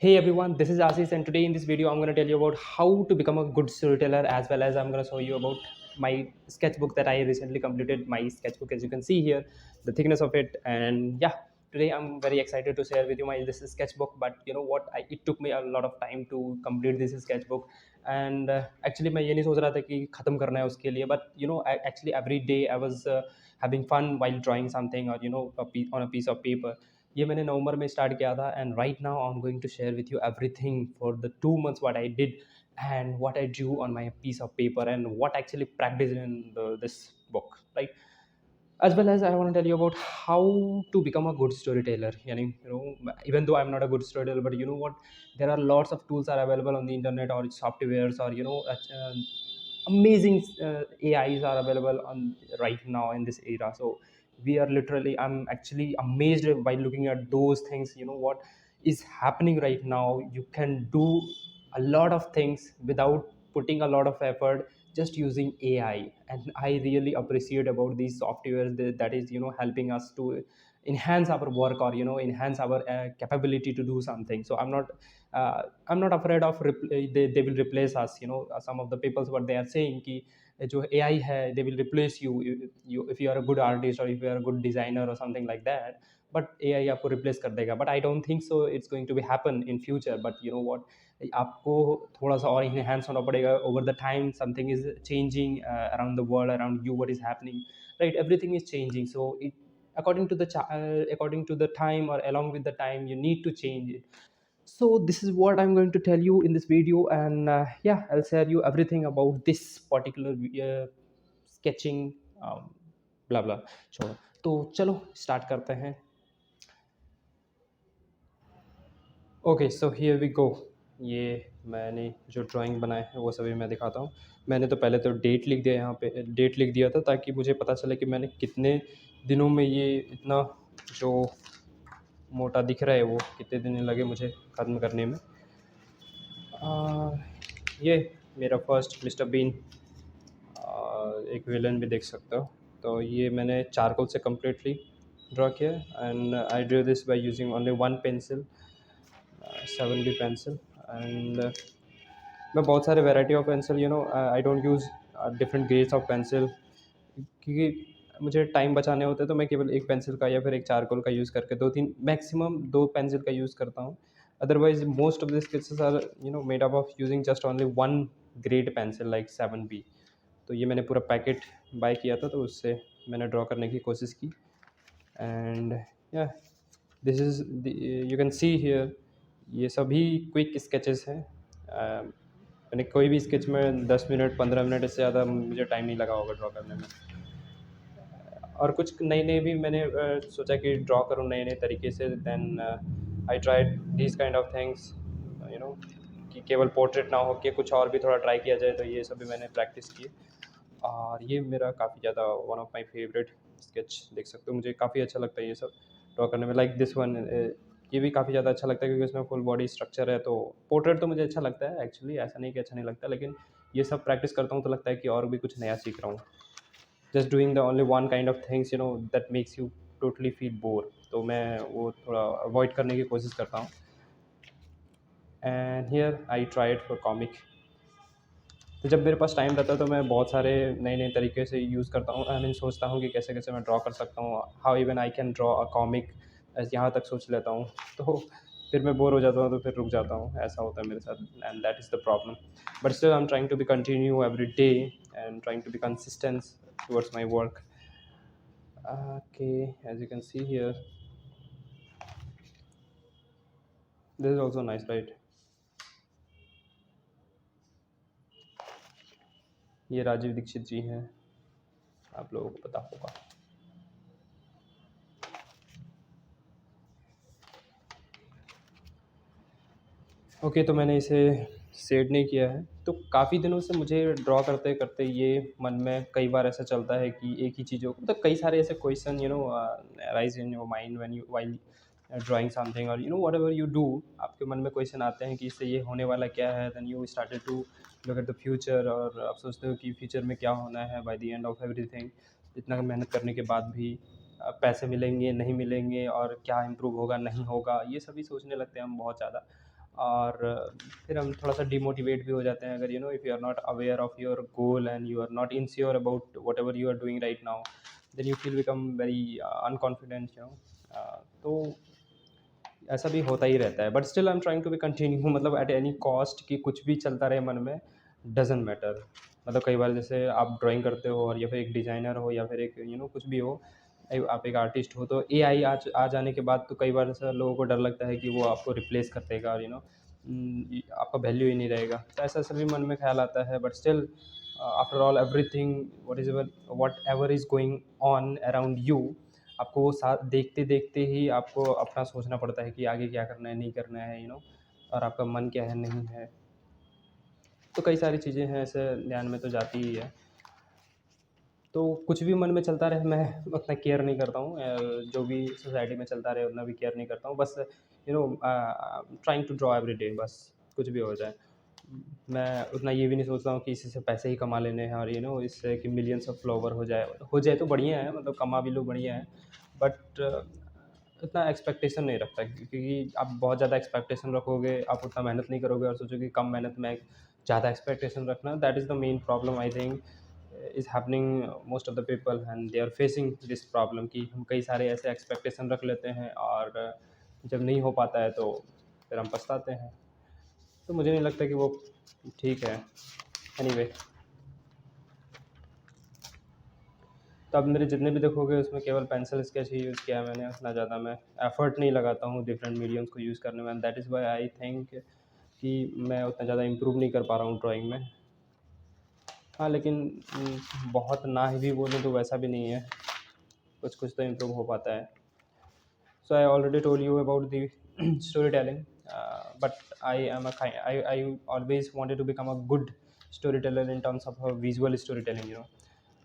Hey everyone, this is Ashish, and today in this video, I'm going to tell you about how to become a good storyteller, as well as I'm going to show you about my sketchbook that I recently completed. My sketchbook, as you can see here, the thickness of it, and yeah, today I'm very excited to share with you my this sketchbook. But you know what? It took me a lot of time to complete this sketchbook, and actually मैं ये नहीं सोच रहा था कि खत्म करना है उसके लिए, but actually every day I was having fun while drawing something or on a piece of paper. ये मैंने नवंबर में स्टार्ट किया था and right now I am going to share with you everything for the 2 months what I did and what I drew on my piece of paper and what actually practiced in this book, right? As well as I want to tell you about how to become a good storyteller. Even though I'm not a good storyteller, but you know what, there are lots of tools are available on the internet or softwares or amazing AIs are available on right now in this era. So we are literally, I'm actually amazed by looking at those things. You know what is happening right now, you can do a lot of things without putting a lot of effort, just using AI. And I really appreciate about these softwares that is helping us to enhance our work or enhance our capability to do something. So I'm not afraid of they will replace us. Some of the people what they are saying कि जो AI है they will replace you if you are a good artist or if you are a good designer or something like that, but AI आपको replace कर देगा. But I don't think so it's going to be happen in future. But you know what, आपको थोड़ा सा और enhance होना पड़ेगा over the time. Something is changing around the world, around you, what is happening, right? Everything is changing, so it according to the time or along with the time you need to change it. So this is what I'm going to tell you in this video, and yeah, I'll share you everything about this particular sketching, blah blah. छोड़ो, तो चलो start करते हैं. Okay, so here we go. ये मैंने जो drawing बनाए हैं वो सभी मैं दिखाता हूँ. मैंने तो पहले तो डेट लिख दिया, यहाँ पे डेट लिख दिया था ताकि मुझे पता चले कि मैंने कितने दिनों में ये इतना जो मोटा दिख रहा है वो कितने दिन लगे मुझे ख़त्म करने में. आ, ये मेरा फर्स्ट मिस्टर बीन, एक विलन भी देख सकते हो. तो ये मैंने चारकोल से कम्प्लीटली ड्रॉ किया, and I drew this by using only one pencil, 7B pencil. And मैं बहुत सारे variety of pencil, I don't use different grades of pencil, क्योंकि मुझे टाइम बचाने होते हैं. तो मैं केवल एक पेंसिल का या फिर एक चारकोल का यूज़ करके दो तीन मैक्सिमम दो पेंसिल का यूज़ करता हूँ. Otherwise most of the sketches are made up of using just only one grade pencil like 7B. तो ये मैंने पूरा पैकेट बाय किया था, तो उससे मैंने ड्रॉ करने की कोशिश की. एंड या this is you can see here, ये सभी क्विक स्केचेस हैं. मैंने कोई भी स्केच में 10 मिनट 15 मिनट इससे ज़्यादा मुझे टाइम नहीं लगा होगा ड्रॉ करने में. और कुछ नए नए भी मैंने सोचा कि ड्रॉ करूँ नए नए तरीके से. Then I tried these kind of things, you know कि केवल पोर्ट्रेट ना हो के कुछ और भी थोड़ा ट्राई किया जाए. तो ये सब भी मैंने प्रैक्टिस की, और ये मेरा काफ़ी ज़्यादा one of my favourite sketch देख सकते हो. मुझे काफ़ी अच्छा लगता है ये सब ड्रॉ करने में. लाइक दिस वन, ये भी काफ़ी ज़्यादा अच्छा लगता है क्योंकि इसमें फुल बॉडी स्ट्रक्चर है. तो पोर्ट्रेट तो मुझे अच्छा लगता है एक्चुअली, ऐसा नहीं कि अच्छा नहीं लगता, लेकिन ये सब प्रैक्टिस करता हूँ तो लगता है कि और भी कुछ नया सीख रहा हूँ. Just doing the only one kind of things that makes you totally feel bore. तो मैं वो थोड़ा अवॉइड करने की कोशिश करता हूँ. And here I tried for comic. तो जब मेरे पास टाइम रहता है तो मैं बहुत सारे नए नए तरीके से यूज़ करता हूँ. आई मीन सोचता हूँ कि कैसे कैसे मैं ड्रॉ कर सकता हूँ, how even I can draw a comic, यहाँ तक सोच लेता हूँ. तो फिर मैं बोर हो जाता हूँ तो फिर रुक जाता हूँ. ऐसा होता है मेरे साथ, and that is the problem. But still I am trying to be continue every day and trying to be consistent towards my work. Okay, as you can see here, this is also nice, right? ये राजीव दीक्षित जी हैं, आप लोगों को पता होगा. Okay, तो मैंने इसे सेड नहीं किया है. तो काफ़ी दिनों से मुझे ड्रॉ करते करते ये मन में कई बार ऐसा चलता है कि एक ही चीज़ों मतलब कई सारे ऐसे question arise in your mind when you while drawing something, और वट एवर यू डू, आपके मन में क्वेश्चन आते हैं कि इससे ये होने वाला क्या है. Then you started to look at the future, और आप सोचते हो कि फ्यूचर में क्या होना है by the end of everything. इतना मेहनत करने के बाद भी पैसे मिलेंगे नहीं मिलेंगे, और क्या इम्प्रूव होगा नहीं होगा, ये सभी सोचने लगते हैं हम बहुत ज़्यादा. और फिर हम थोड़ा सा डिमोटिवेट भी हो जाते हैं, अगर if you are not aware of your goal and you are not insure about whatever you are doing right now, then you feel become very unconfident तो ऐसा भी होता ही रहता है। But still I am trying to be continue, मतलब at any cost कि कुछ भी चलता रहे मन में, डजेंट मैटर। मतलब कई बार जैसे आप ड्राइंग करते हो और या फिर एक डिज़ाइनर हो या फिर एक कुछ भी हो, आप एक आर्टिस्ट हो, तो एआई आ जाने के बाद तो कई बार ऐसा लोगों को डर लगता है कि वो आपको रिप्लेस कर देगा और आपका वैल्यू ही नहीं रहेगा। तो ऐसा सभी मन में ख्याल आता है। But still after all everything what ever is going on around you, आपको वो साथ देखते देखते ही आपको अपना सोचना पड़ता है कि आगे क्या करना है, नहीं करना है, और आपका मन क्या है, नहीं है। तो कई सारी चीज़ें हैं ऐसे, ध्यान में तो जाती ही है। तो कुछ भी मन में चलता रहे, मैं उतना केयर नहीं करता हूँ। जो भी सोसाइटी में चलता रहे उतना भी केयर नहीं करता हूँ। बस trying to draw every day, बस कुछ भी हो जाए। मैं उतना ये भी नहीं सोचता हूँ कि इसी से पैसे ही कमा लेने हैं और इससे कि मिलियंस ऑफ फॉलोवर हो जाए तो बढ़िया है, मतलब कमा भी लो, बढ़िया है। बट इतना एक्सपेक्टेशन नहीं रखता, क्योंकि आप बहुत ज़्यादा एक्सपेक्टेशन रखोगे, आप उतना मेहनत नहीं करोगे और सोचोगे कम मेहनत में ज़्यादा एक्सपेक्टेशन रखना, that is the main problem I think is happening most of the people and they are facing this problem, कि हम कई सारे ऐसे एक्सपेक्टेशन रख लेते हैं और जब नहीं हो पाता है तो फिर हम पछताते हैं। तो मुझे नहीं लगता कि वो ठीक है। एनीवे, तो अब मेरे जितने भी देखोगे उसमें केवल पेंसिल स्केच ही यूज़ किया है मैंने, उतना ज़्यादा मैं एफ़र्ट नहीं लगाता हूँ डिफरेंट मीडियम्स को यूज़ करने में। That is why I think कि मैं उतना ज़्यादा इम्प्रूव नहीं कर पा रहा हूँ ड्राइंग में। हाँ, लेकिन बहुत ना ही भी बोलूँ तो वैसा भी नहीं है, कुछ कुछ तो इम्प्रूव हो पाता है। So I already told you about the storytelling, but I always wanted to become a good storyteller in terms of visual storytelling.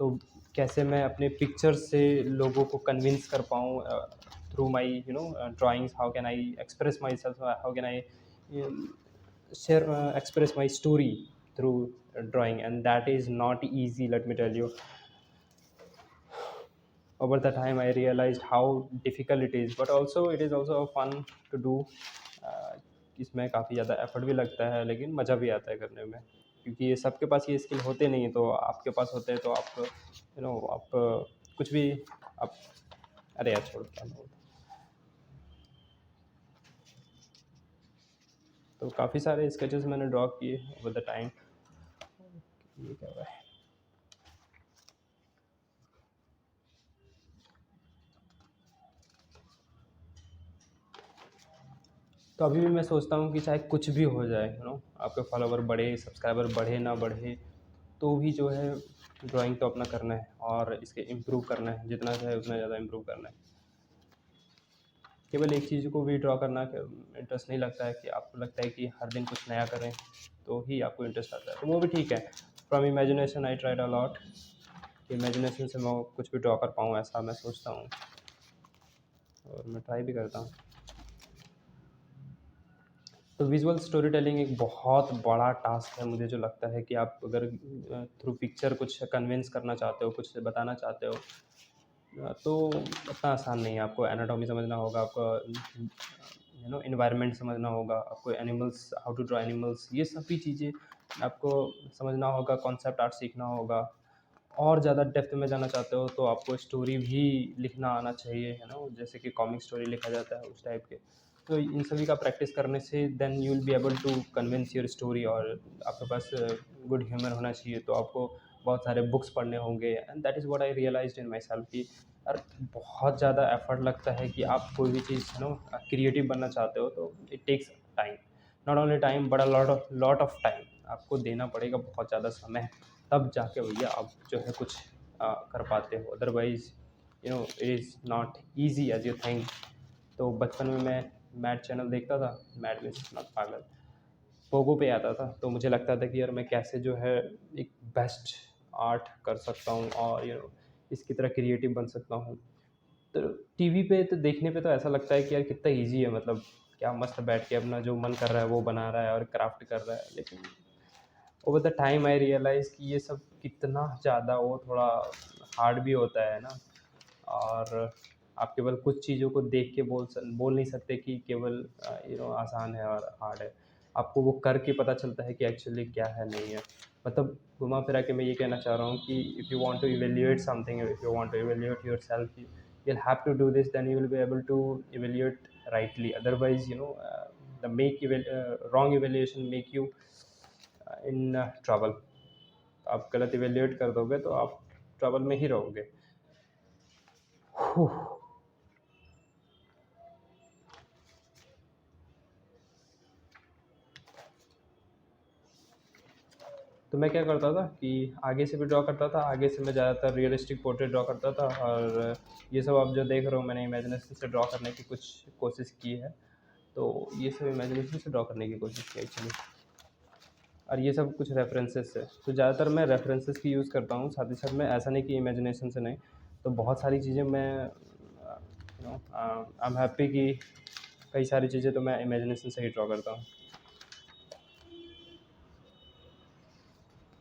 तो कैसे मैं अपने पिक्चर्स से लोगों को कन्विंस कर पाऊँ through my drawings, how can I express my self, how can I share express my story through drawing, and that is not easy, let me tell you. Over the time I realized how difficult it is, but also it is also fun to do. इसमें काफ़ी ज़्यादा effort भी लगता है, लेकिन मज़ा भी आता है करने में, क्योंकि ये सबके पास ये स्किल होते नहीं, तो आपके पास होते हैं तो आप आप कुछ भी आप, अरे यार छोड़, क्या बोलूं। तो काफ़ी सारे स्केचेस मैंने ड्रॉ किए ओवर द टाइम। ये क्या हुआ है? तो अभी भी मैं सोचता हूँ कि चाहे कुछ भी हो जाए, आपके फॉलोवर बढ़े, सब्सक्राइबर बढ़े ना बढ़े, तो भी जो है ड्राइंग तो अपना करना है और इसके इम्प्रूव करना है, जितना चाहे उतना ज़्यादा इम्प्रूव करना है। केवल एक चीज़ को भी ड्रॉ करना इंटरेस्ट नहीं लगता है, कि आपको लगता है कि हर दिन कुछ नया करें तो ही आपको इंटरेस्ट आता है, तो वो भी ठीक है। From imagination I tried a lot, imagination से मैं कुछ भी ड्रॉ कर पाऊँ, ऐसा मैं सोचता हूँ और मैं ट्राई भी करता हूँ। तो विजुअल स्टोरी टेलिंग एक बहुत बड़ा टास्क है, मुझे जो लगता है कि आप अगर थ्रू पिक्चर कुछ कन्विंस करना चाहते हो, कुछ बताना चाहते हो, तो उतना आसान नहीं है। आपको एनाटॉमी समझना होगा, आपको इन्वायरमेंट समझना होगा, आपको animals, how to draw animals, ये सभी चीज़ें आपको समझना होगा, कॉन्सेप्ट आर्ट सीखना होगा। और ज़्यादा डेप्थ में जाना चाहते हो तो आपको स्टोरी भी लिखना आना चाहिए, जैसे कि कॉमिक स्टोरी लिखा जाता है उस टाइप के। तो इन सभी का प्रैक्टिस करने से then you will be able to convince your story, और आपके पास गुड ह्यूमर होना चाहिए, तो आपको बहुत सारे बुक्स पढ़ने होंगे। And that is what I realized in myself कि यार बहुत ज़्यादा एफर्ट लगता है कि आप कोई भी चीज़ क्रिएटिव बनना चाहते हो, तो it takes time, not only time but a lot of time आपको देना पड़ेगा, बहुत ज़्यादा समय, तब जाके भैया आप जो है कुछ कर पाते हो। Otherwise it is not easy as you think. तो बचपन में मैं मैट चैनल देखता था, मैट मीन्स नॉट पागल, पोगो पे आता था, तो मुझे लगता था कि यार मैं कैसे जो है एक बेस्ट आर्ट कर सकता हूँ और इसकी तरह क्रिएटिव बन सकता हूँ। तो टीवी पे तो देखने पे तो ऐसा लगता है कि यार कितना ईजी है, मतलब क्या मस्त बैठ के अपना जो मन कर रहा है वो बना रहा है और क्राफ्ट कर रहा है। लेकिन over the time I realize कि ये सब कितना ज़्यादा वो थोड़ा हार्ड भी होता है ना। और आप केवल कुछ चीज़ों को देख के बोल नहीं सकते कि केवल आसान है और हार्ड है। आपको वो करके पता चलता है कि एक्चुअली क्या है, नहीं है। मतलब घुमा फिरा के मैं ये कहना चाह रहा हूँ कि if you want to evaluate something, if you want to evaluate yourself, you'll have to do this, then you will be able to evaluate rightly. Otherwise, the wrong evaluation make you in trouble. आप गलत evaluate कर दोगे तो आप trouble में ही रहोगे। तो मैं क्या करता था कि आगे से भी ड्रॉ करता था, आगे से मैं ज़्यादातर रियलिस्टिक पोर्ट्रेट ड्रॉ करता था, और ये सब आप जो देख रहे हो मैंने इमेजिनेशन से ड्रॉ करने की कुछ कोशिश की है। तो ये सब इमेजिनेशन से ड्रॉ करने की कोशिश की एक्चुअली, और ये सब कुछ रेफरेंसेस है। तो ज़्यादातर मैं रेफरेंसेस की यूज़ करता हूँ, साथ ही साथ मैं ऐसा नहीं कि इमेजिनेशन से नहीं। तो बहुत सारी चीज़ें मैं आई एम हैप्पी कि कई सारी चीज़ें तो मैं इमेजिनेशन से ही ड्रॉ करता हूँ।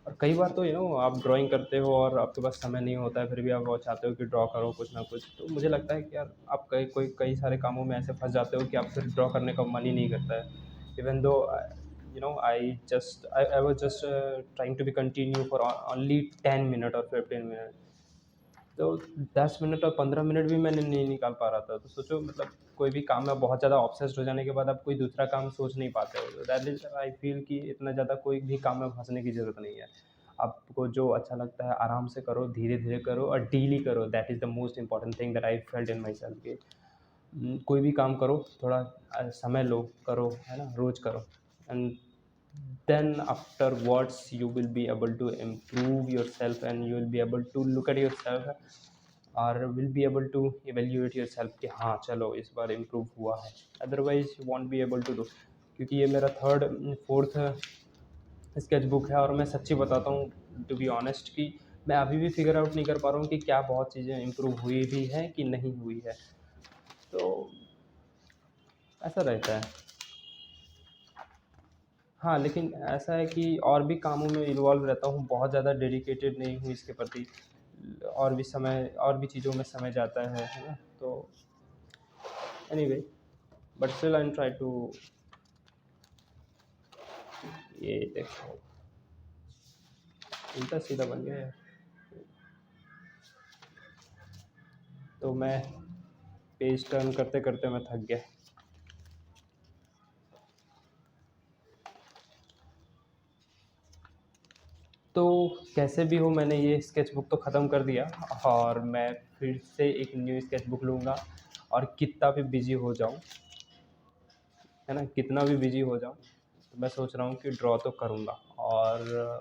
और कई बार तो आप ड्राइंग करते हो और आपके पास समय नहीं होता है, फिर भी आप वो चाहते हो कि ड्रॉ करो कुछ ना कुछ। तो मुझे लगता है कि यार आप कई सारे कामों में ऐसे फंस जाते हो कि आप फिर ड्रॉ करने का मन ही नहीं करता है। Even though I was just trying to be continue for only 10 minute और 15 मिनट। तो 10 मिनट और 15 मिनट भी मैंने नहीं निकाल पा रहा था। तो सोचो, मतलब कोई भी काम में बहुत ज़्यादा ऑब्सेस्ड हो जाने के बाद आप कोई दूसरा काम सोच नहीं पाते हो। दैट इज़ आई फील कि इतना ज़्यादा कोई भी काम में फंसने की ज़रूरत नहीं है। आपको जो अच्छा लगता है आराम से करो, धीरे-धीरे करो और डेली करो। That is the most important thing that I felt in myself कि कोई भी काम करो, थोड़ा समय लो, करो, है ना? रोज़ करो, and then afterwards you will be able to improve yourself and you will be able to look at yourself और will be able to evaluate yourself कि हाँ चलो इस बार इम्प्रूव हुआ है। Otherwise you won't be able to do, क्योंकि ये मेरा फोर्थ स्केच बुक है, और मैं सच्ची बताता हूँ टू बी ऑनेस्ट कि मैं अभी भी फिगर आउट नहीं कर पा रहा हूँ कि क्या बहुत चीज़ें इम्प्रूव हुई भी हैं कि नहीं हुई है। तो ऐसा रहता है। हाँ, लेकिन ऐसा है कि और भी कामों में इन्वॉल्व रहता हूँ, बहुत ज़्यादा डेडिकेटेड नहीं हूँ इसके प्रति। और भी चीज़ों में समय जाता है ना? तो anyway, but still I am try to. ये देखो, उल्टा सीधा बन गया है। तो मैं पेज टर्न करते करते मैं थक गया। तो कैसे भी हो मैंने ये स्केच बुक तो ख़त्म कर दिया, और मैं फिर से एक न्यू स्केच बुक लूँगा, और कितना भी बिजी हो जाऊँ, है ना, कितना भी बिजी हो जाऊँ, तो मैं सोच रहा हूँ कि ड्रॉ तो करूँगा। और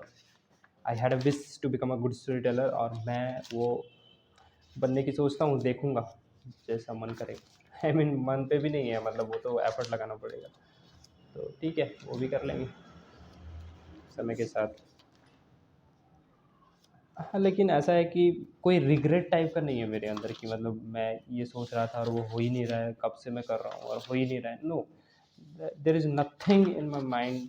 I had a wish to become a good story teller, और मैं वो बनने की सोचता हूँ, देखूँगा जैसा मन करेगा। आई मीन मन पे भी नहीं है, मतलब वो तो एफर्ट लगाना पड़ेगा। तो ठीक है, वो भी कर लेंगे समय के साथ। हाँ, लेकिन ऐसा है कि कोई रिग्रेट टाइप का नहीं है मेरे अंदर कि मतलब मैं ये सोच रहा था और वो हो ही नहीं रहा है, कब से मैं कर रहा हूँ और हो ही नहीं रहा है। No, there is nothing in my mind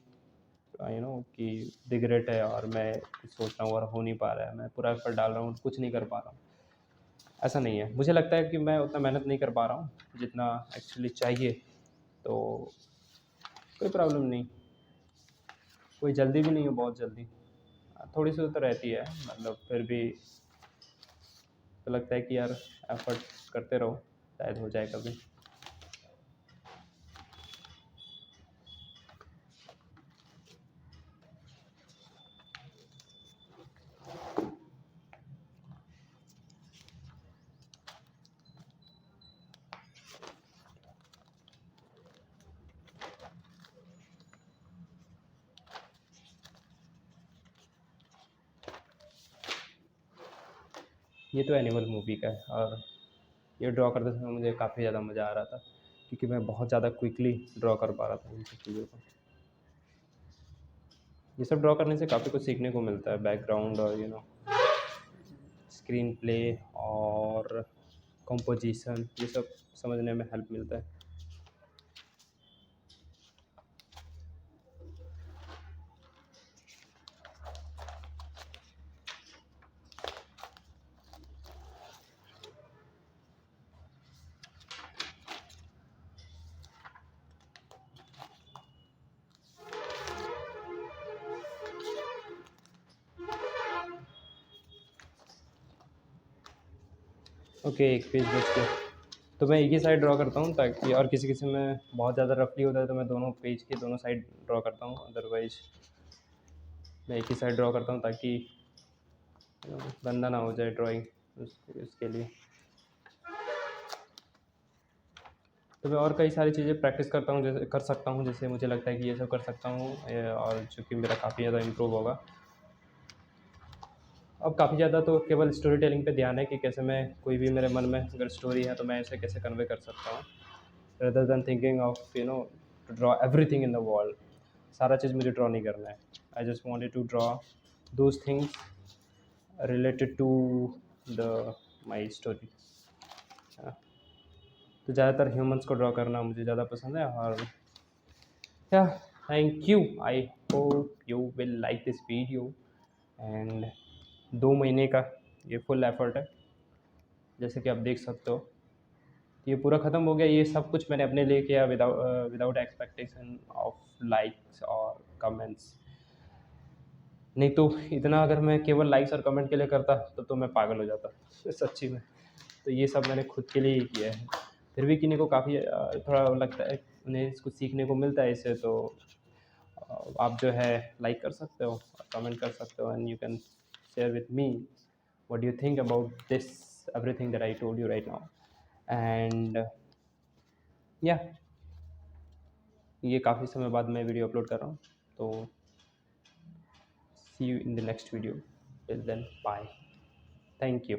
कि रिग्रेट है और मैं कुछ सोच रहा हूँ और हो नहीं पा रहा है, मैं पूरा एफर्ट डाल रहा हूँ, कुछ नहीं कर पा रहा हूँ। ऐसा नहीं है। मुझे लगता है कि मैं उतना मेहनत नहीं कर पा रहा हूँ जितना एक्चुअली चाहिए। तो कोई प्रॉब्लम नहीं, कोई जल्दी भी नहीं है बहुत जल्दी। थोड़ी सी तो रहती है, मतलब फिर भी तो लगता है कि यार एफर्ट करते रहो, शायद हो जाए कभी। ये तो एनिमल मूवी का है, और ये ड्रॉ करते समय मुझे काफ़ी ज़्यादा मज़ा आ रहा था, क्योंकि मैं बहुत ज़्यादा क्विकली ड्रॉ कर पा रहा था इन सब चीज़ों को। ये सब ड्रॉ करने से काफ़ी कुछ सीखने को मिलता है, बैकग्राउंड और स्क्रीन प्ले और कंपोजिशन, ये सब समझने में हेल्प मिलता है। ओके, एक पेज बच गया। तो मैं एक ही साइड ड्रॉ करता हूँ ताकि, और किसी किसी में बहुत ज़्यादा रफली होता है तो मैं दोनों पेज के दोनों साइड ड्रॉ करता हूँ, अदरवाइज मैं एक ही साइड ड्रॉ करता हूँ ताकि गंदा ना हो जाए ड्राइंग उसके लिए। तो मैं और कई सारी चीज़ें प्रैक्टिस करता हूँ, जैसे कर सकता हूँ, जैसे मुझे लगता है कि ये सब कर सकता हूँ, और चूँकि मेरा काफ़ी ज़्यादा इम्प्रूव होगा। अब काफ़ी ज़्यादा तो केवल स्टोरी टेलिंग पे ध्यान है कि कैसे मैं, कोई भी मेरे मन में अगर स्टोरी है तो मैं इसे कैसे कन्वे कर सकता हूँ, rather than thinking of to draw everything in the wall. सारा चीज़ मुझे ड्रॉ नहीं करना है। I just wanted to draw those things related to the my story. तो ज़्यादातर ह्यूमंस को ड्रॉ करना मुझे ज़्यादा पसंद है। और या, thank you, I hope you will like this video. And 2 महीने का ये फुल एफर्ट है, जैसे कि आप देख सकते हो। ये पूरा ख़त्म हो गया। ये सब कुछ मैंने अपने लिए किया विदाउट एक्सपेक्टेशन ऑफ लाइक्स और कमेंट्स। नहीं तो इतना अगर मैं केवल लाइक्स और कमेंट के लिए करता तो मैं पागल हो जाता सच्ची में। तो ये सब मैंने खुद के लिए ही किया है। फिर भी किन्हीं को काफ़ी थोड़ा लगता है, उन्हें कुछ सीखने को मिलता है इससे, तो आप जो है लाइक कर सकते हो और कमेंट कर सकते हो, and you can share with me what you think about this everything that I told you right now. And या, ये काफ़ी समय बाद मैं वीडियो अपलोड कर रहा हूँ, तो see you in the next video. Till then, bye, thank you.